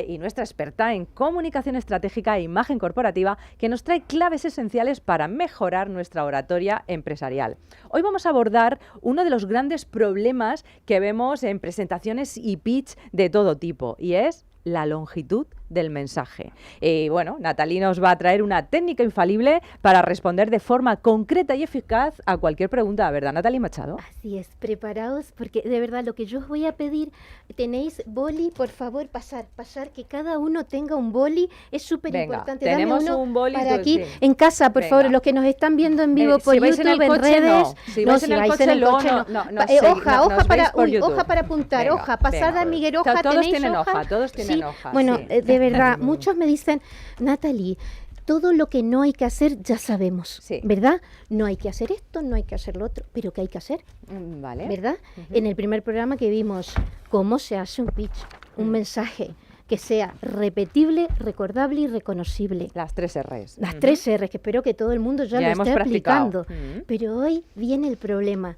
y nuestra experta en comunicación estratégica e imagen corporativa, que nos trae claves esenciales para mejorar nuestra oratoria empresarial. Hoy vamos a abordar uno de los grandes problemas que vemos en presentaciones y pitch de todo tipo, y es la longitud del mensaje. Bueno, Natalie nos va a traer una técnica infalible para responder de forma concreta y eficaz a cualquier pregunta, ¿verdad, Natalie Machado? Así es, preparaos, porque de verdad lo que yo os voy a pedir, tenéis boli, por favor, pasar, que cada uno tenga un boli, es súper importante. Tenemos Dame uno un boli para aquí, sí. En casa, por favor, los que nos están viendo en vivo por si vais YouTube, en, el coche, redes, no. Si vais en el coche, hoja para apuntar, venga, hoja, pasada, Miguel, hoja, todos ¿tenéis tienen hoja? Todos tienen Sí. hoja. Bueno, sí. de verdad, muchos me dicen, Natalie, todo lo que no hay que hacer ya sabemos, Sí. ¿verdad? No hay que hacer esto, no hay que hacer lo otro, pero ¿qué hay que hacer? Vale. ¿Verdad? En el primer programa que vimos cómo se hace un pitch, un mensaje que sea repetible, recordable y reconocible. Las 3 R's. Las 3 R's, que espero que todo el mundo ya lo hemos esté practicado. aplicando. Pero hoy viene el problema.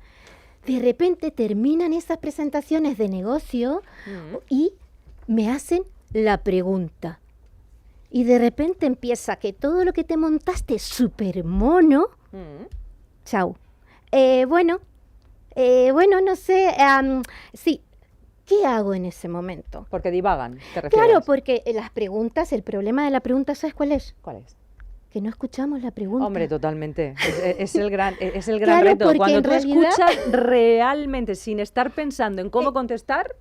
De repente terminan esas presentaciones de negocio y me hacen la pregunta. Y de repente empieza que todo lo que te montaste es súper mono. Chau. Bueno, no sé. Sí. ¿Qué hago en ese momento? Porque divagan, ¿te refieres? Claro, porque las preguntas, el problema de la pregunta, ¿sabes cuál es? ¿Cuál es? Que no escuchamos la pregunta. Hombre, totalmente. Es el gran Claro, reto. porque Cuando en tú realidad- escuchas realmente sin estar pensando en cómo contestar,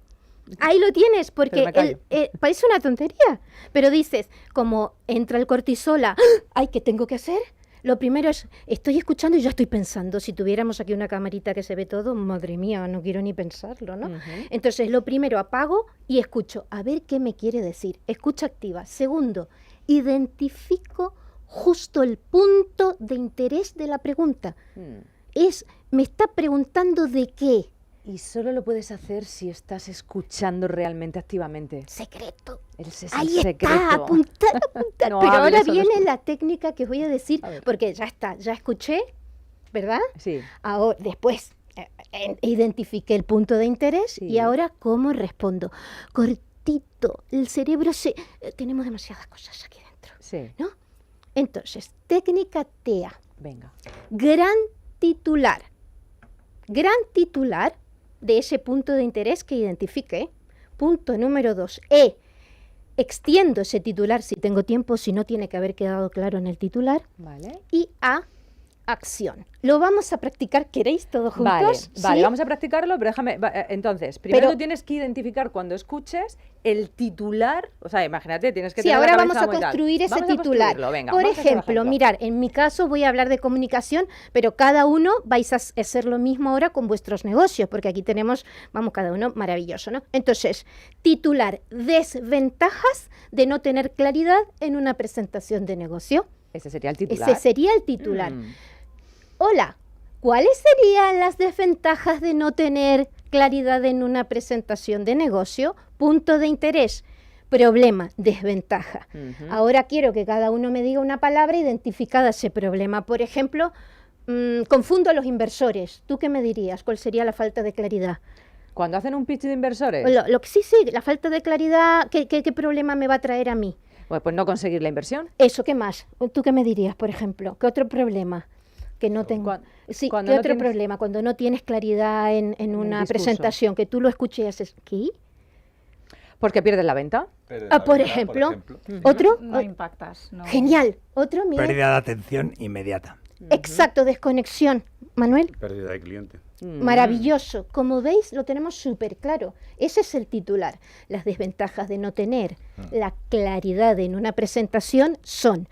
Ahí lo tienes, porque Pero me callo. parece una tontería, pero dices, como entra el cortisola, ¡ay, qué tengo que hacer! Lo primero es, estoy escuchando y ya estoy pensando. Si tuviéramos aquí una camarita que se ve todo, madre mía, no quiero ni pensarlo, ¿no? Entonces, lo primero, apago y escucho, a ver qué me quiere decir. Escucha activa. Segundo, identifico justo el punto de interés de la pregunta. Me está preguntando de qué. y solo lo puedes hacer si estás escuchando realmente activamente. Secreto. Ese es Ahí el secreto. está, apuntar. No Pero ahora hables, solo viene escucha. la técnica que os voy a decir, A ver. porque ya está, ya escuché, ¿verdad? Sí. Ahora, después identifiqué el punto de interés Sí. y ahora cómo respondo. Cortito, el cerebro se... tenemos demasiadas cosas aquí dentro, Sí. ¿no? Entonces, técnica TEA. Venga. Gran titular de ese punto de interés que identifique. Punto número 2, extiendo ese titular si tengo tiempo, si no tiene que haber quedado claro en el titular. Vale. Y A, acción. Lo vamos a practicar, ¿queréis todos juntos? Vale, ¿Sí? vamos a practicarlo, pero déjame, entonces, primero Pero- tú tienes que identificar cuando escuches el titular, o sea, imagínate, tienes que Sí, tener la ahora cabeza vamos a muy tal. construir ese Vamos a titular. construirlo, venga, Por vamos a hacer un ejemplo, mirar, en mi caso voy a hablar de comunicación, pero cada uno vais a hacer lo mismo ahora con vuestros negocios, porque aquí tenemos, vamos, cada uno maravilloso, ¿no? Entonces, titular, desventajas de no tener claridad en una presentación de negocio. Ese sería el titular. Ese sería el titular. Mm. Hola, ¿cuáles serían las desventajas de no tener claridad en una presentación de negocio? Punto de interés. Problema, desventaja. Ujú. Ahora quiero que cada uno me diga una palabra identificada a ese problema. Por ejemplo, confundo a los inversores. ¿Tú qué me dirías? ¿Cuál sería la falta de claridad? Cuando hacen un pitch de inversores, Sí, la falta de claridad, ¿qué problema me va a traer a mí? pues no conseguir la inversión. Eso, ¿qué más? ¿Tú qué me dirías, por ejemplo? ¿Qué otro problema? Que no tengo. Sí, cuando ¿qué no otro tienes- problema? Cuando no tienes claridad en el una discurso. presentación, que tú lo escuches y haces, ¿qué? Porque pierdes la venta. Por ejemplo. ¿Otro? No impactas. No. Genial. ¿Otro, Miguel? Pérdida de atención inmediata. Exacto, desconexión. Manuel, Pérdida de cliente. maravilloso. Como veis, lo tenemos súper claro. Ese es el titular. Las desventajas de no tener la claridad en una presentación son: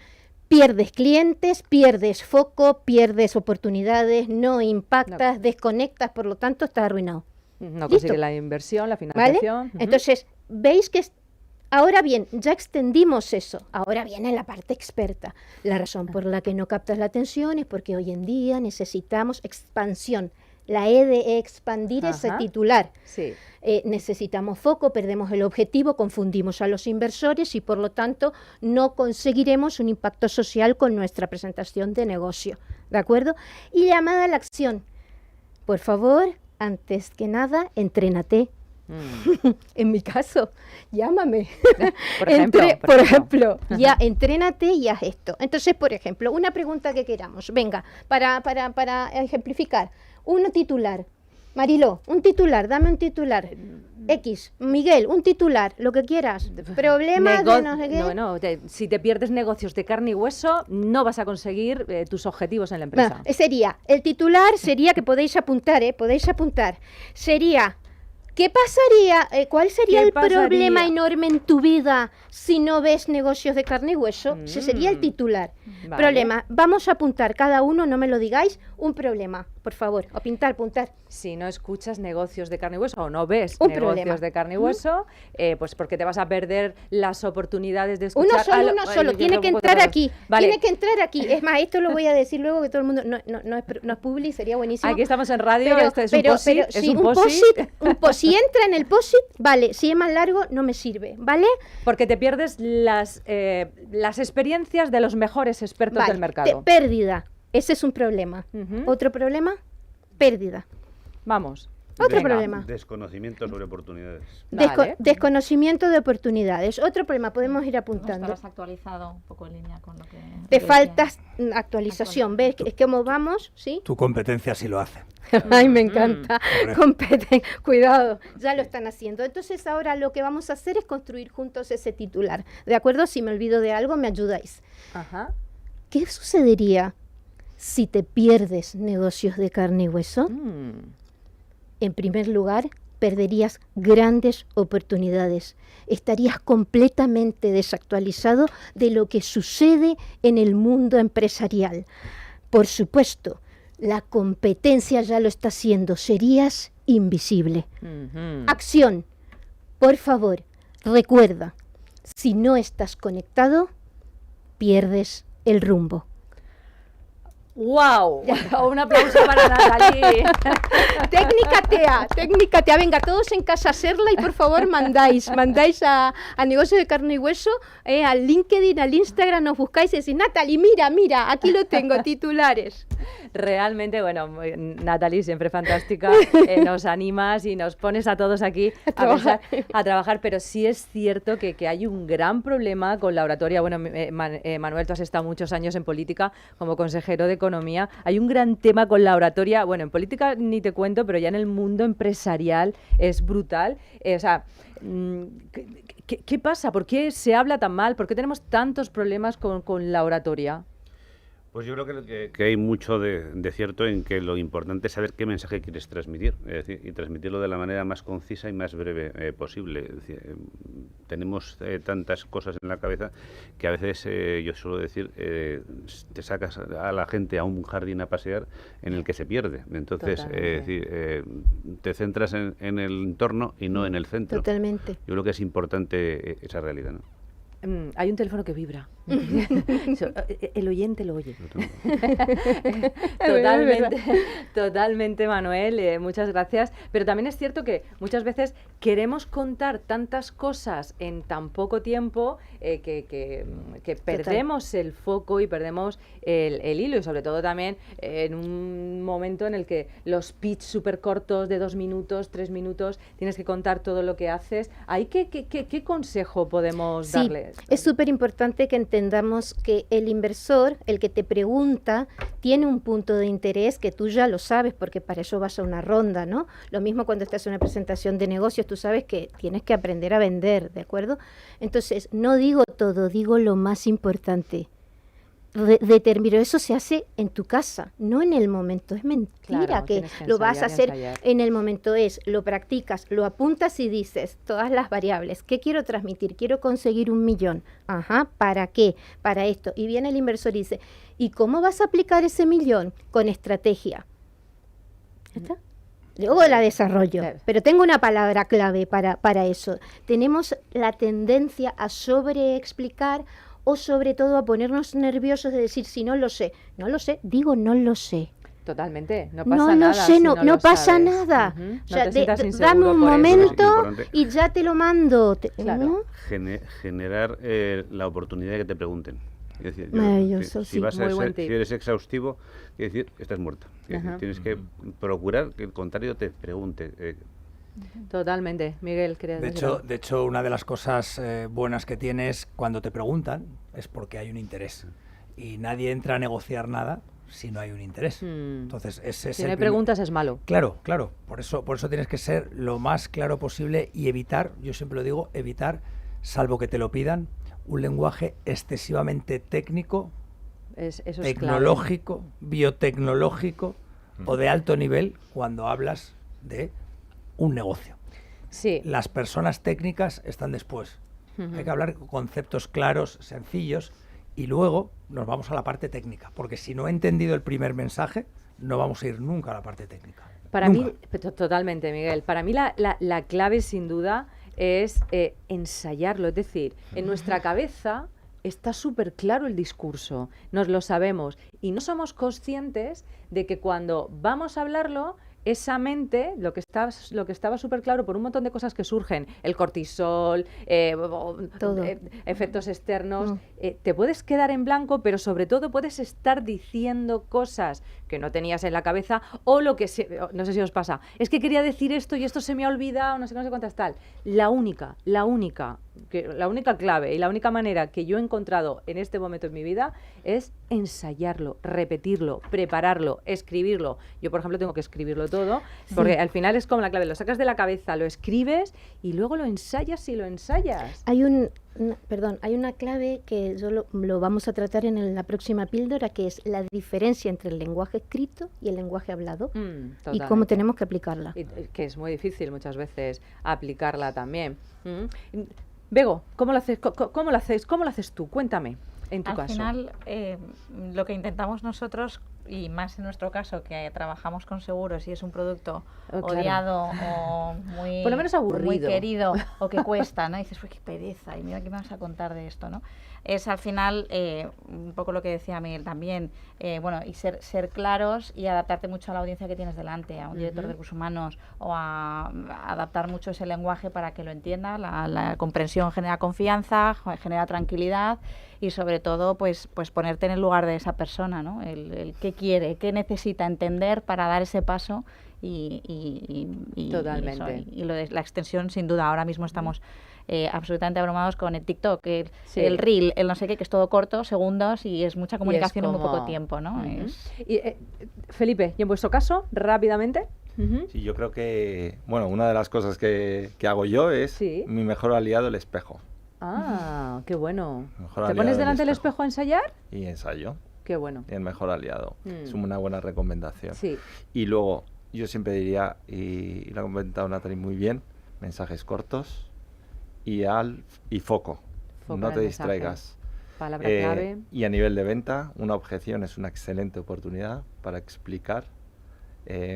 pierdes clientes, pierdes foco, pierdes oportunidades, no impactas, desconectas, por lo tanto, estás arruinado. No Listo. consigue la inversión, la ¿Vale? financiación. Ujú. Entonces, veis que ahora bien, ya extendimos eso. Ahora viene la parte experta. La razón por la que no captas la atención es porque hoy en día necesitamos expansión. La E de expandir ese Ajá. titular. Sí. Necesitamos foco, perdemos el objetivo, confundimos a los inversores y por lo tanto no conseguiremos un impacto social con nuestra presentación de negocio. ¿De acuerdo? Y llamada a la acción. Por favor, antes que nada, entrénate. En mi caso, llámame. Por ejemplo, Por ejemplo, ya entrénate y haz esto. Entonces, por ejemplo, una pregunta que queramos. Venga, para ejemplificar. Uno titular. Marilo, un titular, dame un titular. X, Miguel, un titular, lo que quieras. Problemas de no sé qué. Si te pierdes negocios de carne y hueso, no vas a conseguir tus objetivos en la empresa. El titular sería, que podéis apuntar, sería, ¿qué pasaría, cuál sería el problema enorme en tu vida si no ves negocios de carne y hueso? Ese sería el titular. Vale. Problema, vamos a apuntar cada uno, no me lo digáis, un problema, por favor, apuntar. Si no escuchas negocios de carne y hueso o no ves Un negocios problema. de carne y hueso, pues porque te vas a perder las oportunidades de escuchar... Uno solo, tiene que entrar aquí, Vale. tiene que entrar aquí. Es más, esto lo voy a decir luego que todo el mundo, no es publi, sería buenísimo. Aquí estamos en radio, esto es un post-it, es sí, un un post-it. post-it, si entra en el post-it, vale, si es más largo, no me sirve, ¿vale? Porque te pierdes las experiencias de los mejores expertos Vale, del mercado. pérdida, ese es un problema. Ujú. Otro problema, pérdida. Vamos. Otro Venga. problema. Desconocimiento sobre oportunidades. Vale. Desconocimiento de oportunidades. Otro problema, podemos ir No apontando. estarás actualizado un poco en línea con lo que... Te decía. falta actualización. ¿Ves? Es como vamos, ¿sí? Tu competencia sí lo hace. Ay, me encanta. Hombre. Cuidado, ya lo están haciendo. Entonces ahora lo que vamos a hacer es construir juntos ese titular. ¿De acuerdo? Si me olvido de algo, me ayudáis. Ajá. ¿Qué sucedería si te pierdes negocios de carne y hueso? En primer lugar, perderías grandes oportunidades. Estarías completamente desactualizado de lo que sucede en el mundo empresarial. Por supuesto, la competencia ya lo está haciendo. Serías invisible. Acción. Por favor, recuerda, si no estás conectado, pierdes el rumbo. ¡Wow! Un aplauso para Natalie. Técnica TEA, venga, todos en casa a hacerla y por favor mandáis a Negocio de Carne y Hueso, al LinkedIn, al Instagram, nos buscáis y decís, Natalie, mira, aquí lo tengo, titulares. Realmente, bueno, Natalie, siempre fantástica, nos animas y nos pones a todos aquí a trabajar, pero sí es cierto que hay un gran problema con la oratoria. Bueno, Manuel, tú has estado muchos años en política como consejero de Economía. Hay un gran tema con la oratoria, bueno, en política ni te cuento, pero ya en el mundo empresarial es brutal. ¿Qué pasa? ¿Por qué se habla tan mal? ¿Por qué tenemos tantos problemas con la oratoria? Pues yo creo que hay mucho de cierto en que lo importante es saber qué mensaje quieres transmitir, es decir, y transmitirlo de la manera más concisa y más breve posible. Es decir, tenemos tantas cosas en la cabeza que a veces, yo suelo decir, te sacas a la gente a un jardín a pasear en el que se pierde. Entonces, te centras en el entorno y no en el centro. Totalmente. Yo creo que es importante esa realidad, ¿no? Hay un teléfono que vibra. El oyente lo oye. Totalmente, Manuel. Muchas gracias. Pero también es cierto que muchas veces queremos contar tantas cosas en tan poco tiempo que perdemos el foco y perdemos el hilo. Y sobre todo también en un momento en el que los pitch súper cortos de 2 minutos, 3 minutos, tienes que contar todo lo que haces. ¿Ahí qué consejo podemos darles? Es súper importante que entendamos que el inversor, el que te pregunta, tiene un punto de interés que tú ya lo sabes porque para eso vas a una ronda, ¿no? Lo mismo cuando estás en una presentación de negocios, tú sabes que tienes que aprender a vender, ¿de acuerdo? Entonces, no digo todo, digo lo más importante. Determino, eso se hace en tu casa, no en el momento. Es mentira, claro, que lo vas a hacer en el momento. Lo practicas, lo apuntas y dices todas las variables. ¿Qué quiero transmitir? Quiero conseguir 1 millón. Ajá, ¿para qué? Para esto. Y viene el inversor y dice, ¿y cómo vas a aplicar ese 1 millón? Con estrategia. ¿Ya está? Luego la desarrollo, pero tengo una palabra clave para eso. Tenemos la tendencia a sobreexplicar o sobre todo a ponernos nerviosos de decir, si no lo sé, digo no lo sé. Totalmente, no pasa nada. No pasa nada. O sea, dame un momento y ya te lo mando. Claro. ¿No? Generar la oportunidad de que te pregunten. Es decir, maravilloso, si eres exhaustivo, quiere decir que estás muerta. Tienes que procurar que el contrario te pregunte. Totalmente. Miguel, ¿querías decir algo? De hecho, una de las cosas buenas que tienes cuando te preguntan es porque hay un interés. Y nadie entra a negociar nada si no hay un interés. Entonces, ese es si no hay preguntas es malo. Claro, por eso tienes que ser lo más claro posible y evitar, yo siempre lo digo, evitar, salvo que te lo pidan, un lenguaje excesivamente técnico, Eso es tecnológico, biotecnológico o de alto nivel cuando hablas de un negocio. Sí. Las personas técnicas están después. Hay que hablar con conceptos claros, sencillos, y luego nos vamos a la parte técnica, porque si no he entendido el primer mensaje, no vamos a ir nunca a la parte técnica. Para nunca. mí, totalmente, Miguel, para mí la clave sin duda es ensayarlo, es decir, en nuestra cabeza está súper claro el discurso, nos lo sabemos y no somos conscientes de que cuando vamos a hablarlo, esa mente, lo que estaba súper claro por un montón de cosas que surgen, el cortisol, efectos externos, te puedes quedar en blanco, pero sobre todo puedes estar diciendo cosas que no tenías en la cabeza o lo que, no sé si os pasa, es que quería decir esto y esto se me ha olvidado, no sé cuántas tal. La única clave y la única manera que yo he encontrado en este momento en mi vida es ensayarlo, repetirlo, prepararlo, escribirlo. Yo, por ejemplo, tengo que escribirlo todo, porque al final es como la clave, lo sacas de la cabeza, lo escribes y luego lo ensayas y lo ensayas. Hay una clave que lo vamos a tratar en la próxima píldora, que es la diferencia entre el lenguaje escrito y el lenguaje hablado y cómo tenemos que aplicarla. Y que es muy difícil muchas veces aplicarla también. Bego, ¿cómo lo haces tú? Cuéntame, en tu caso. Al final, lo que intentamos nosotros, y más en nuestro caso, que trabajamos con seguros y es un producto odiado o muy, por lo menos aburrido, muy querido o que cuesta, ¿no? Y dices, uy, qué pereza, y mira qué me vas a contar de esto, ¿no? Es al final un poco lo que decía Miguel también, y ser claros y adaptarte mucho a la audiencia que tienes delante, a un director de recursos humanos, o a adaptar mucho ese lenguaje para que lo entienda. La comprensión genera confianza, genera tranquilidad y sobre todo pues ponerte en el lugar de esa persona, ¿no? El qué quiere, qué necesita entender para dar ese paso y totalmente. Y lo de la extensión, sin duda, ahora mismo estamos absolutamente abrumados con el TikTok, el Reel, el no sé qué, que es todo corto, segundos, y es mucha comunicación en muy poco tiempo, ¿no? Felipe, ¿y en vuestro caso, rápidamente? Sí, yo creo que, una de las cosas que hago yo es mi mejor aliado, el espejo. Ah, qué bueno. ¿Te pones delante del espejo a ensayar? Y ensayo. Qué bueno. El mejor aliado. Es una buena recomendación. Sí. Y luego, yo siempre diría, y lo ha comentado Natalie muy bien, mensajes cortos y foco. No te distraigas. Palabra clave. Y a nivel de venta, una objeción es una excelente oportunidad para explicar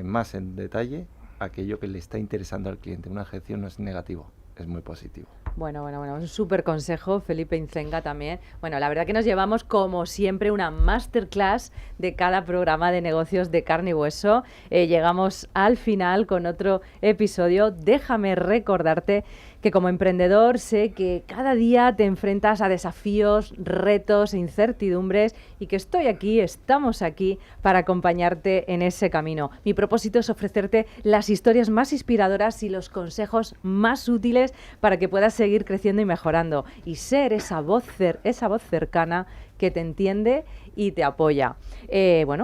más en detalle aquello que le está interesando al cliente. Una objeción no es negativo, es muy positivo. Bueno, un súper consejo, Felipe Incenga también. Bueno, la verdad que nos llevamos, como siempre, una masterclass de cada programa de negocios de carne y hueso. Llegamos al final con otro episodio. Déjame recordarte que como emprendedor sé que cada día te enfrentas a desafíos, retos e incertidumbres y que estamos aquí para acompañarte en ese camino. Mi propósito es ofrecerte las historias más inspiradoras y los consejos más útiles para que puedas seguir creciendo y mejorando y ser esa voz cercana que te entiende y te apoya.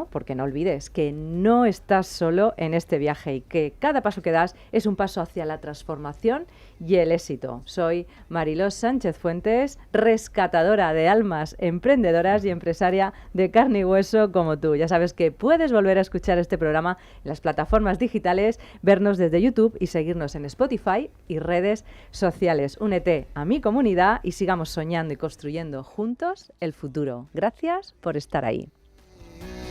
Porque no olvides que no estás solo en este viaje y que cada paso que das es un paso hacia la transformación y el éxito. Soy Mariló Sánchez Fuentes, rescatadora de almas emprendedoras y empresaria de carne y hueso como tú. Ya sabes que puedes volver a escuchar este programa en las plataformas digitales, vernos desde YouTube y seguirnos en Spotify y redes sociales. Únete a mi comunidad y sigamos soñando y construyendo juntos el futuro. Gracias por estar ahí.